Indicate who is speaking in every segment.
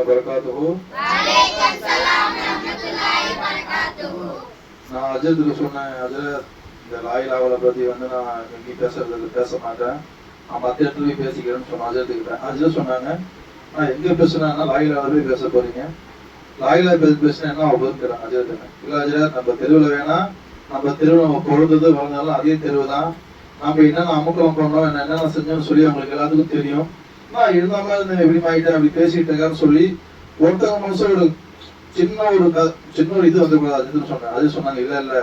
Speaker 1: வரகாத்துஹு. நான் அஜரத்துக்கு சொன்னேன், அஜரத் இந்த லாயிலாவலை பத்தி நான் எங்கேயும் பேச மாட்டேன், நான் மற்ற இடத்துல போய் பேசிக்கிறேன்னு சொன்னேன் அஜரத்துக்கிட்ட. அஜரத் சொன்னாங்க, நான் எங்க பேசுனா லாயிலாவை போய் பேச போறீங்க, லாயிலா பேசினா என்ன ஆகுதுங்கிறாங்க அஜரத்துக்கு. இல்ல அஜரத், நம்ம தெருவில் வேணாம், நம்ம தெருவில் நம்ம பொழுது வளர்ந்தாலும் அதே தெருவு தான், நம்ம என்னென்ன அமுக்கம் பண்ணோம் என்னென்ன செஞ்சோம்னு சொல்லி அவங்களுக்கு எல்லாத்துக்கும் தெரியும், நான் இருந்தாலும் எப்படி ஆயிட்டேன் அப்படி பேசிட்டு இருக்கான்னு சொல்லி ஒருத்தவங்க மனசோட சின்ன ஒரு இது வந்துக்கூடாது சொன்னேன். அது சொன்னாங்க, இல்ல இல்ல,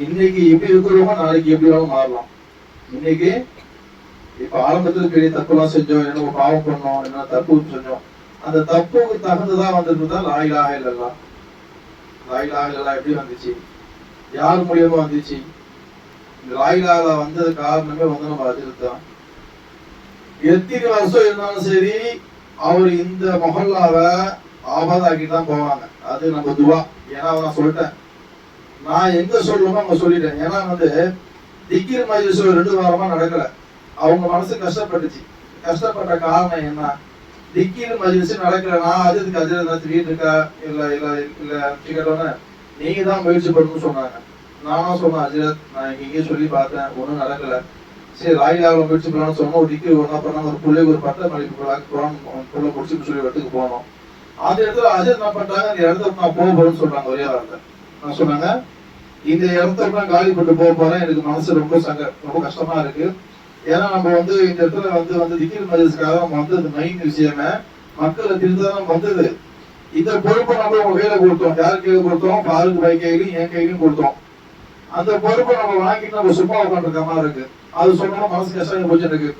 Speaker 1: இன்னைக்கு எப்படி இருக்கிறவங்க நாளைக்கு எப்படி மாறலாம். இன்னைக்கு இப்ப ஆரம்பத்துல பெரிய தப்புலாம் செஞ்சோம், என்ன பாவம் பண்ணோம், என்ன தப்பு செஞ்சோம், அந்த தப்புக்கு தகுந்துதான் வந்துருந்துதான் லா இலாஹ இல்லல்லாஹ். லா இலாஹ இல்லல்லாஹ் எப்படி வந்துச்சு, யார் மூலியமா வந்துச்சு? இந்த லா இலாஹ வந்தது காரணமே நம்ம அஜரத் தான். எத்தனை வருஷம் இருந்தாலும் சரி அவர் இந்த மொஹல்லாவை ஆபாதாக்கிட்டு தான் போவாங்க. அது நம்ம துவா. ஏன்னா நான் சொல்லிட்டேன், நான் எங்க சொல்லணுமோ அங்க சொல்லிட்டேன். ஏன்னா திக்ர் மஜ்லிஸ் 2 வாரமா நடக்கல, அவங்க மனசு கஷ்டப்பட்டுச்சு. கஷ்டப்பட்ட காரணம் என்ன, திக்ர் மஜ்லிஸ் நடக்கல. நான் அதுக்கு அஜரத் வீட்டு இருக்கா இல்ல இல்ல இல்ல கேட்டோன்னே நீங்க தான் முயற்சி பண்ணணும்னு சொன்னாங்க. நானும் சொன்னேன், அஜரத் நான் இங்கேயும் சொல்லி பார்த்தேன், ஒன்றும் நடக்கல. சரி லாயிலாவில் முயற்சி பண்ணலாம்னு சொன்னோம். ஒரு டிகிரி ஒன்றா பண்ணாங்க, ஒரு பிள்ளை ஒரு பட்ட மதிப்பு பிள்ளை முடிச்சுன்னு சொல்லி இடத்துக்கு போனோம். அந்த இடத்துல அஜர் என்ன பண்ணிட்டாங்க, இந்த இடத்துக்கு நான் போக போறேன்னு சொல்றாங்க. ஒரே வார்த்தை நான் சொன்னாங்க, இந்த இடத்துல நான் காலி பண்ணி போக போறேன், எனக்கு மனசு ரொம்ப கஷ்டமா இருக்கு. ஏன்னா நம்ம இந்த இடத்துல திகிர் மஜ்லிஸ்க்காக நம்ம இந்த மெயின் விஷயமே மக்களை திருத்ததான் நம்ம வந்தது. இந்த பொறுப்பை நம்ம உங்க கையில கொடுத்தோம். யார் கையில கொடுத்தோம்? பாருக்கு பாய் கையிலையும் என் கையிலையும் கொடுத்தோம். அந்த பொறுப்பை நம்ம வாங்கிட்டு நம்ம சும்மா உட்காந்துருக்க மாதிரி இருக்கு. அது சொன்னா மனசு கஷ்டம் போச்சு எனக்கு.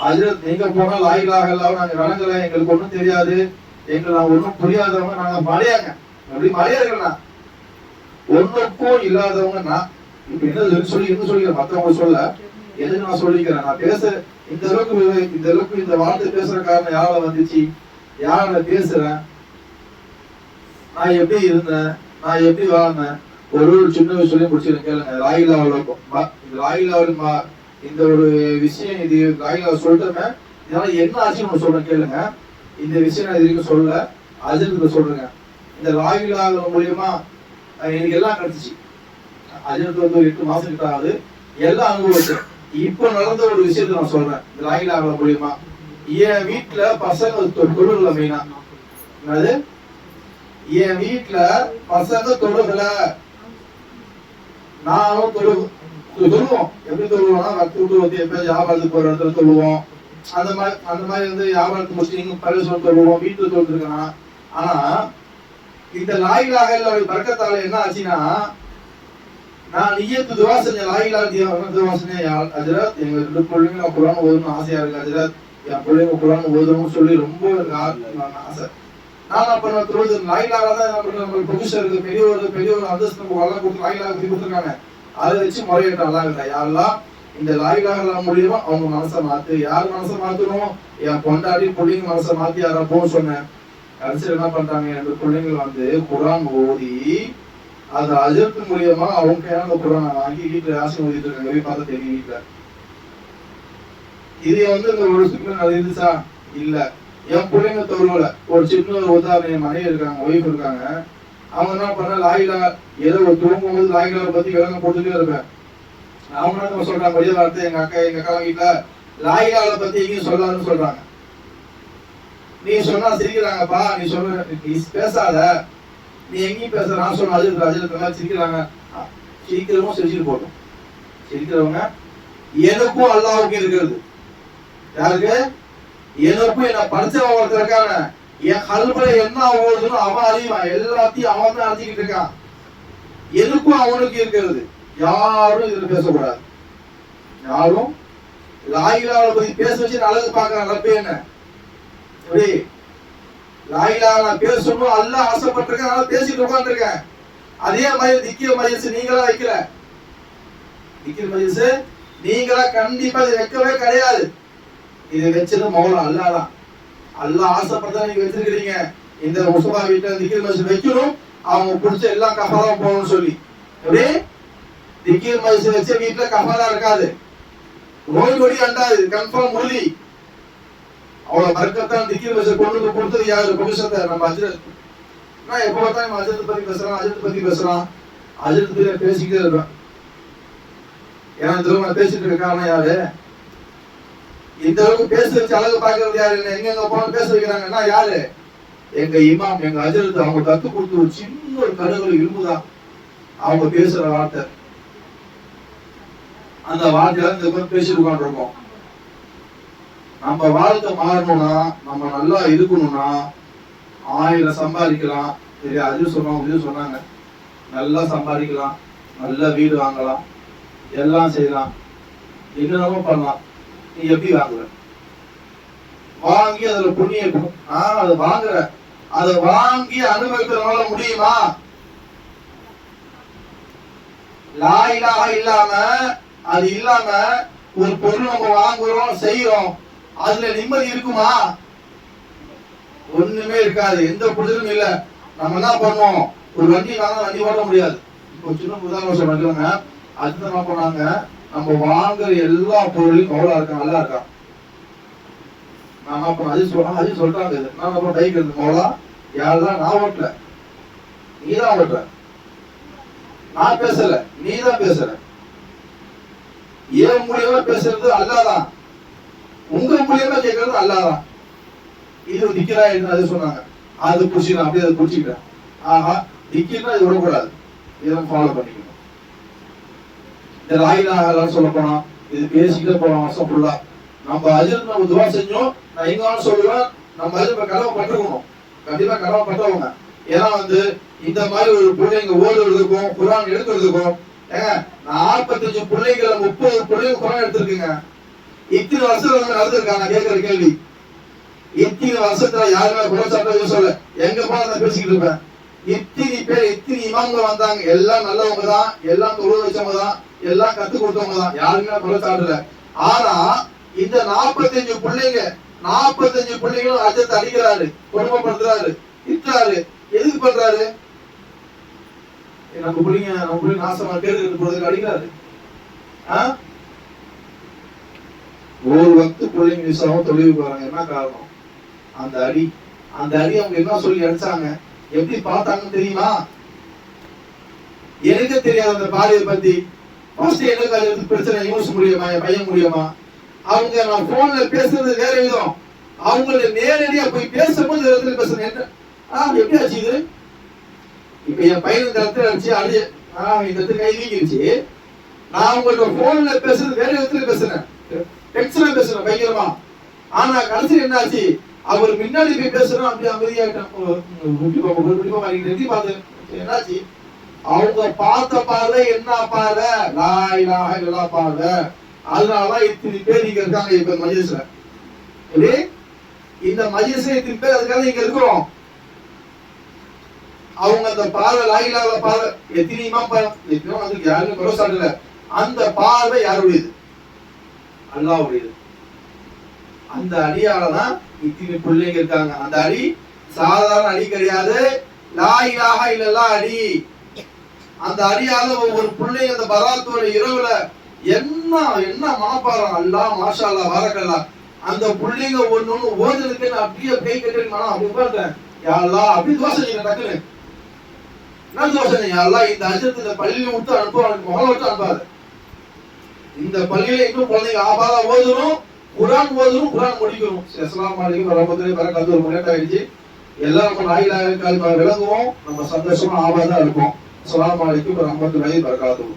Speaker 1: அஜரத் நீங்க போனா லா இலாஹ இல்லல்லாஹ் நாங்க வணங்கல, எங்களுக்கு ஒண்ணும் தெரியாது, நாங்க ஒன்றும் புரியாதவங்க, நாங்க மலையாங்க. அப்படி மலையார்கள்னா ஒன்றுக்கும் இல்லாதவங்க. நான் இப்ப என்ன சொல்லி மத்தவங்க சொல்ல எதுக்கு நான் சொல்லிக்கிறேன். நான் பேச இந்த அளவுக்கு இந்த வார்த்தை பேசுற காரணம் யாரால வந்துச்சு, யாரால பேசுறேன், நான் எப்படி இருந்தேன், நான் எப்படி வாழ்ந்தேன், ஒரு சின்ன விஷயம் முடிச்சு கேளுங்க. லாயிலாவில் இந்த ஒரு விஷயம், இது லாயிலாவை சொல்லிட்டேன், இதனால என்ன ஆச்சுன்னு சொல்றேன் கேளுங்க. இந்த விஷயம் நான் இது வரைக்கும் சொல்ல, அஜரத்துக்கு சொல்றேங்க. இந்த லாயிலாவின் மூலியமா எனக்கு எல்லாம் கிடைச்சிச்சு. அஜரத்து ஒரு 8 மாசம் கிட்ட ஆகுது, எல்லாம் அனுபவிச்சேன். இப்ப நடந்த ஒரு விஷயத்த நான் சொல்றேன். இந்த லாயிலாவின் மூலியமா என் வீட்டுல பசங்க தொழுகல. மெயினா என்னது, என் வீட்டுல பசங்க தொழுகல, நானும் தொழுவோம். எப்படி தொழுவோம்னா எப்ப வியாபாரத்துக்கு போற இடத்துல தொழுவோம். அந்த மாதிரி வியாபாரத்துக்கு முடிச்சு பரிசோதனை தொழுவோம், வீட்டுல தொழுதுருக்கான். ஆனா இந்த லா இலாஹ இல்லல்லாஹ் பரக்கத்தால என்ன ஆச்சுன்னா, நான் நிய்யத்து துவா செஞ்ச லா இலாஹ துவா செஞ்சேன். அஜரத் எங்க 2 பிள்ளைங்க குர்ஆன் ஓதணும்னு ஆசையா இருக்கு அஜரத், என் பிள்ளைங்க குர்ஆன் ஓதணும்னு சொல்லி ரொம்ப ஆசை. நான் அப்ப நான் தொழுது லா இலாஹ தான் நம்ம ப்ரொஃபசர் இருக்கு, பெரிய ஒரு அந்தஸ்து எல்லாம் கொடுத்து லா இலாஹ கொடுத்துருக்காங்க. அதை வச்சு முறையிட்ட அல்லாஹ் யாரெல்லாம் இந்த லா இலாஹ இல்லல்லாஹ் மூலியமா அவங்க மனசை மாத்து. யார் மனசை மாத்தணும், என் பொண்டாடி பிள்ளைங்க மனசை மாத்தி யாரா போன்னு சொன்னேன். கடைசியில் என்ன பண்றாங்க, 2 பிள்ளைங்கள் குர்ஆன் ஓதி அது அஜரத் மூலியமா அவங்க கையால குர்ஆன் வாங்கி வீட்டுல யாசின் ஓதிட்டு இருக்காங்க. போய் பார்த்தா தெரியும் வீட்டுல. இது இந்த ஒரு சுற்று இருந்துச்சா இல்ல. என் பிள்ளைங்க தொழுவல. ஒரு சின்ன ஒரு உதாரணம், என் மனைவி இருக்காங்க, ஒய்ஃப் இருக்காங்க. அவங்க என்ன பண்ண லா இலாஹ ஏதோ ஒரு தூங்கும்போது லா இலாஹ பத்தி விளக்கம் போட்டுட்டே இருப்பேன். அவங்க என்ன சொல்றாங்க, பெரிய வார்த்தை, எங்க அக்கா வீட்டுல லா இலாஹ பத்தி எங்கேயும் சொல்லாதுன்னு சொல்றாங்க. நீ சொன்னா சிரிக்கிறாங்கப்பா, நீ சொன்ன நீ பேசாத, நீ எங்கேயும் பேச. நான் சொன்ன அஜரத் சிரிக்கிறாங்க. சிரிக்கிறவங்க சிரிச்சுட்டு போட்டோம். சிரிக்கிறவங்க எனக்கும் அல்லாஹ்வுக்கும் இருக்கிறது. யாருக்கு? எனக்கும் என்ன படிச்சவன் ஒருத்தர் இருக்காங்க. என் கல்புல என்ன ஓடுதுன்னு அவன் அறிவான். எல்லாத்தையும் அவன் தான் அறிஞ்சிக்கிட்டு இருக்கான். எனக்கும் அவனுக்கு இருக்கிறது. யாரும் இதுல பேசக்கூடாது. யாரும் லா இலாஹ பத்தி பேச வச்சு அழகு பாக்குறான். ரப்பே என்ன லா இலாஹ நான் பேசணும் அல்லாஹ் ஆசைப்பட்டிருக்கேன், அதனால பேசிட்டு உட்கார்ந்துருக்கேன். அதே மாதிரி திக்ர் மஜ்லிஸ் நீங்களா வைக்கல. திக்ர் மஜ்லிஸ் நீங்களா கண்டிப்பா இதை வைக்கவே கிடையாது. இதை வச்சது மௌலா அல்லாஹ் தான். அல்லாஹ் ஆசைப்பட்டா நீங்க வச்சிருக்கீங்க. இந்த முஸ்தபா வீட்டுல திக்ர் மஜ்லிஸ் வைக்கணும், அவங்க பிடிச்ச எல்லாம் கஃபாரா போகணும்னு சொல்லி. எப்படி திக்ர் மஜ்லிஸ் வச்ச வீட்டுல கஃபாரா இருக்காது, நோய் நொடி அண்டாது, கன்ஃபார்ம் உறுதி. அவ்வளவு மறக்கத்தான் திக்கி வச்ச பொண்ணுக்கு கொடுத்தது யாரு? பொக்கிஷத்தை நம்ம அஜரத். நான் எப்ப பார்த்தாலும் அஜரத்தை பத்தி பேசுறான், அஜரத்தை பத்தி பேசுறான், அஜரத்தை பத்தி பேசிக்கிட்டே இருப்பேன். ஏன்னா திரும்ப பேசிட்டு இருக்க காரணம் யாரு? இந்த அளவுக்கு பேச வச்சு அழகு பாக்குறது யாரு? எங்க போன பேச வைக்கிறாங்கன்னா யாரு? எங்க இமாம், எங்க அஜரத். அவங்க கத்து கொடுத்து ஒரு சின்ன ஒரு கடுகுல இரும்புதான் அவங்க பேசுற வார்த்தை. அந்த வார்த்தையில இந்த மாதிரி பேசிட்டு உட்காந்துருக்கோம். நம்ம வாழ்க்கை மாறணும்னா, நம்ம நல்லா இருக்கணும்னா 1000 சம்பாதிக்கலாம். அது சொன்னாங்க, இது சொன்னாங்க. நல்லா சம்பாதிக்கலாம், நல்ல வீடு வாங்கலாம், எல்லாம் செய்யலாம், என்னென்னமோ பண்ணலாம். நீ எப்படி வாங்குற? வாங்கி அதுல புண்ணியம் இருக்கும். அதை வாங்குற, அதை வாங்கி அனுபவிக்கிறதுனால முடியுமா? லா இலாஹ இல்லாம, அது இல்லாம ஒரு பொருள் நம்ம வாங்குறோம், செய்யறோம், அதுல நிம்மதி இருக்குமா? ஒண்ணுமே இருக்காது. எந்த பொருளும் இல்ல. நம்ம என்ன பண்ணுவோம்? ஒரு வண்டி வாங்க, வண்டி ஓட்ட முடியாது. இப்போ சின்ன உதாரணம் சொல்றாங்க. அதுதான் என்ன பண்ணாங்க, நம்ம வாங்குற எல்லா பொருளையும் கவலா இருக்கா, நல்லா இருக்கா? நான் அது சொல்றாங்க. நான் அப்புறம் பைக் எடுத்து போகலா, யாரெல்லாம் நான் ஓட்டல, நீதான் ஓட்டுற. நான் பேசல, நீதான் பேசுற. ஏன் மூலியமா பேசுறது அல்லாதான், உங்க மூலியமா கேட்கறது அல்லாதான். இது திக்கிறா என்று அது சொன்னாங்க. அது புடிச்சிக்கலாம், அப்படியே அதை புடிச்சுக்கிட்டேன். ஆஹா, திக்கிறா இது விடக்கூடாது, இதை ஃபாலோ பண்ணிக்கணும். இந்த லா இலாஹ இல்லல்லாஹ் சொல்ல போனா இது பேசிக்கிட்டே போலாம் வருஷம் ஃபுல்லா. நம்ம அஜர் நம்ம துவா செஞ்சோம். நான் எங்க சொல்லுவேன், நம்ம அஜர் கடமை பண்றோம், கண்டிப்பா கடமை பண்றவங்க. ஏன்னா இந்த மாதிரி ஒரு பிள்ளைங்க ஓடுறதுக்கும் குரான் எடுக்கிறதுக்கும், ஏங்க 45 பிள்ளைங்களை 30 பிள்ளைங்க குரான் எடுத்திருக்குங்க. இத்தனை வருஷம் நடந்திருக்காங்க. நான் கேட்கிற கேள்வி, இத்தனை வருஷத்துல யாருமே குலச்சாட்ட சொல்ல, எங்க போனா பேசிக்கிட்டு இருப்பேன். இத்தனை பேர், இத்தனை இமாம்கள் வந்தாங்க, எல்லாம் நல்லவங்க தான், எல்லாம் தொழில் வச்சவங்க தான், எல்லாம் கத்து கொடுத்தவங்க தான், யாருமே குலச்சாட்டுல. ஆனா இந்த 45 பிள்ளைங்க, 45 பிள்ளைங்களும் அஜத்தை அடிக்கிறாரு, கொடுமைப்படுத்துறாரு, திட்டுறாரு. எதுக்கு பண்றாரு? நம்ம பிள்ளைங்க நாசமா கேட்டு போறதுக்கு அடிக்கிறாரு. ஒரு வக்து பிள்ளைங்க விசாவும் தொழில் போறாங்க. என்ன காரணம்? அந்த அடி. அந்த அடி அவங்க என்ன சொல்லி அடிச்சாங்க, எப்படி பார்த்தாங்கன்னு தெரியுமா? எனக்கு தெரியாது அந்த பாலியல் பத்தி. எனக்கு அது பிரச்சனை, யூஸ் முடியுமா, என் பையன் முடியுமா? அவங்க நான் போன்ல பேசுறது வேற விதம், அவங்கள நேரடியா போய் பேசும்போது இடத்துல பேசுறேன். எப்படி ஆச்சு இது? இப்ப என் பையன் இந்த இடத்துல அடிச்சு அடி, இந்த இடத்துல கை வீங்கிருச்சு. நான் உங்கள்ட்ட போன்ல பேசுறது வேற விதத்துல பேசுறேன், டெக்ஸ்ட்ல பேசுறேன் பயங்கரமா. ஆனா கடைசியில் என்ன ஆச்சு? அவர் முன்னாடி போய் பேசுறோம், அப்படியே அமைதியாயிட்டான். என்னாச்சு? அவங்க பார்த்த பார்வை என்ன பார்வை? லா இலாஹ இல்லல்லாஹ் பார்வை. அதனாலதான் இத்தனை பேர் இங்க இருக்காங்க. இப்ப மஜ்லிஸ்ல இந்த மஜ்லிஸ்ல இத்தனை பேர் அதுக்காக இங்க இருக்கிறோம். அவங்க அந்த பார்வை, லா இலாஹ இல்லல்லாஹ் பார்வை, எத்தனை இமாம் வந்து யாருமே குறை சாட்டல. அந்த பார்வை யாருடையது? அல்லாஹ்வுடையது. அந்த அடியாலதான் இத்தனை பிள்ளைங்க இருக்காங்க. அந்த அடி சாதாரண அடி கிடையாது, லா இலாஹ இல்லல்லாஹ் அடி. அந்த அடியால ஒரு பிள்ளைங்க அந்த பராத்தோட இரவுல என்ன என்ன மனப்பாரம், அல்லாஹ் மாஷா அல்லாஹ் பாரக்கல்லாஹ். அந்த பிள்ளைங்க ஒண்ணு ஓதுறதுக்கு அப்படியே கை கட்டி மனம் அப்படி உட்கார்ந்தேன். யா அல்லாஹ் அப்படி துவா செஞ்சீங்க. டக்குன்னு நான் துவா செஞ்சேன், யா அல்லாஹ் இந்த அஜரத்தை இந்த பள்ளியில விட்டு அனுப்பு, அவனுக்கு முகம் விட்டு அனுப்பாது. இந்த பள்ளியில இன்னும் குழந்தைங்க ஆபாதா ஓதுறோம், குரான் ஓதுறோம், குரான் முடிக்கணும். அஸ்ஸலாமு அலைக்கும் வரஹ்மத்துல்லாஹி வபரகாத்துஹு. ஒரு முன்னேற்றம் ஆயிடுச்சு. எல்லாரும் நம்ம லா இலாஹ இல்லல்லாஹ் விளங்குவோம், நம்ம சந்தோஷமா ஆபாதா இருப்போம். அஸ்ஸலாமு அலைக்கும் வரஹ்மத்துல்லாஹி வபரகாத்துஹு.